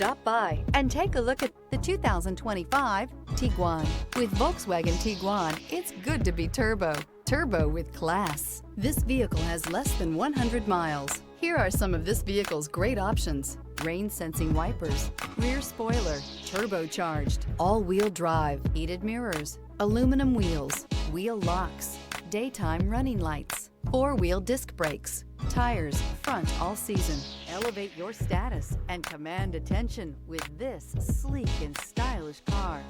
Stop by and take a look at the 2025 Tiguan. With Volkswagen Tiguan, it's good to be turbo. Turbo with class. This vehicle has less than 100 miles. Here are some of this vehicle's great options: rain sensing wipers, rear spoiler, turbocharged, all-wheel drive, heated mirrors, aluminum wheels, wheel locks, daytime running lights, four-wheel disc brakes, tires front all season. Elevate your status and command attention with this sleek and stylish car.